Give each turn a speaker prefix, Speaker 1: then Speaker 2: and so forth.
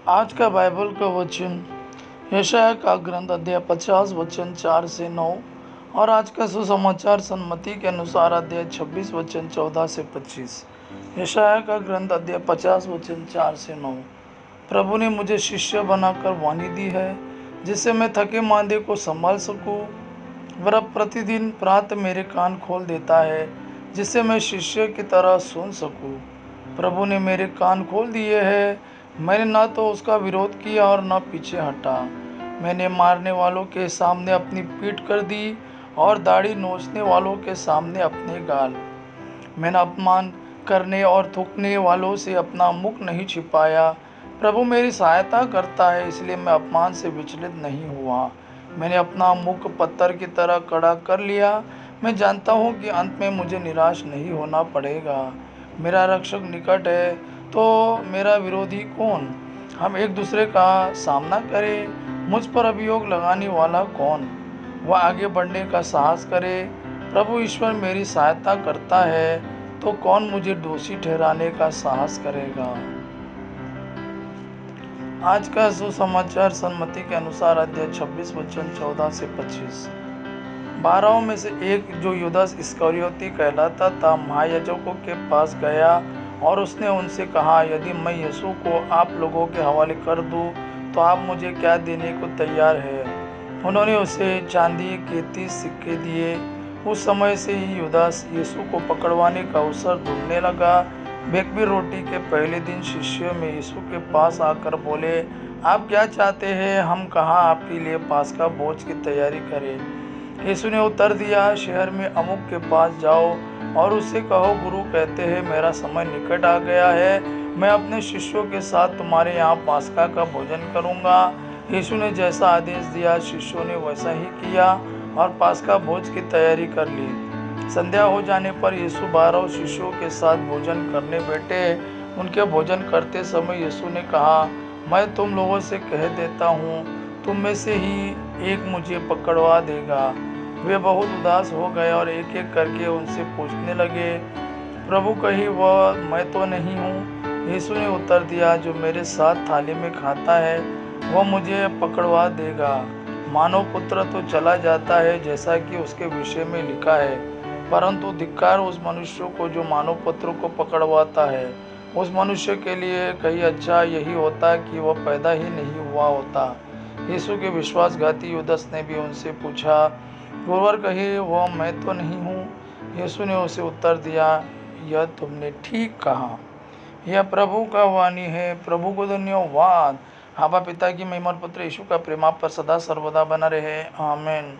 Speaker 1: आज का बाइबल का वचन यशायाह का ग्रंथ अध्याय 50 वचन 4 से 9 और आज का सुसमाचार सन्मति के अनुसार अध्याय 26 वचन 14 से 25। यशायाह का ग्रंथ अध्याय 50 वचन 4 से 9। प्रभु ने मुझे शिष्य बनाकर वाणी दी है, जिससे मैं थके मांदे को संभाल सकूं। वह प्रतिदिन प्रातः मेरे कान खोल देता है, जिससे मैं शिष्य की तरह सुन सकूं। प्रभु ने मेरे कान खोल दिए हैं, मैंने न तो उसका विरोध किया और न पीछे हटा। मैंने मारने वालों के सामने अपनी पीठ कर दी और दाढ़ी नोचने वालों के सामने अपने गाल। मैंने अपमान करने और थूकने वालों से अपना मुख नहीं छिपाया। प्रभु मेरी सहायता करता है, इसलिए मैं अपमान से विचलित नहीं हुआ। मैंने अपना मुख पत्थर की तरह कड़ा कर लिया। मैं जानता हूँ कि अंत में मुझे निराश नहीं होना पड़ेगा। मेरा रक्षक निकट है, तो मेरा विरोधी कौन? हम एक दूसरे का सामना करें। मुझ पर अभियोग लगाने वाला कौन? वह आगे बढ़ने का साहस करे। प्रभु ईश्वर मेरी सहायता करता है, तो कौन मुझे दोषी ठहराने का साहस करेगा? आज का सुसमाचार सन्मति के अनुसार अध्याय 26 वचन 14 से 25। 12 में से एक, जो युदास इस्करियोती कहलाता था, महायाजकों के पास गया और उसने उनसे कहा, यदि मैं यीशु को आप लोगों के हवाले कर दूं, तो आप मुझे क्या देने को तैयार है? उन्होंने उसे चांदी के 30 सिक्के दिए। उस समय से ही युदास यीशु को पकड़वाने का अवसर ढूंढने लगा। बेकबी रोटी के पहले दिन शिष्यों में यीशु के पास आकर बोले, आप क्या चाहते हैं हम कहाँ आपके लिए पास्का भोज की तैयारी करें? यीशु ने उत्तर दिया, शहर में अमुक के पास जाओ और उससे कहो, गुरु कहते हैं, मेरा समय निकट आ गया है, मैं अपने शिष्यों के साथ तुम्हारे यहाँ पास्का का भोजन करूँगा। यीशु ने जैसा आदेश दिया, शिष्यों ने वैसा ही किया और पास्का भोज की तैयारी कर ली। संध्या हो जाने पर यीशु 12 शिष्यों के साथ भोजन करने बैठे। उनके भोजन करते समय यीशु ने कहा, मैं तुम लोगों से कह देता हूँ, तुम में से ही एक मुझे पकड़वा देगा। वे बहुत उदास हो गए और एक एक करके उनसे पूछने लगे, प्रभु कहीं वह मैं तो नहीं हूँ? यीशु ने उत्तर दिया, जो मेरे साथ थाली में खाता है वह मुझे पकड़वा देगा। मानव पुत्र तो चला जाता है, जैसा कि उसके विषय में लिखा है, परंतु धिक्कार उस मनुष्य को जो मानव पुत्र को पकड़वाता है। उस मनुष्य के लिए कहीं अच्छा यही होता कि वह पैदा ही नहीं हुआ होता। यीशु के विश्वासघाती युदास ने भी उनसे पूछा, गुरुवर कहे वह मैं तो नहीं हूँ? यीशु ने उसे उत्तर दिया, यह तुमने ठीक कहा। यह प्रभु का वाणी है। प्रभु को धन्यवाद। आबा पिता की महिमा, पुत्र यीशु का प्रेम आप पर सदा सर्वदा बना रहे। आमीन।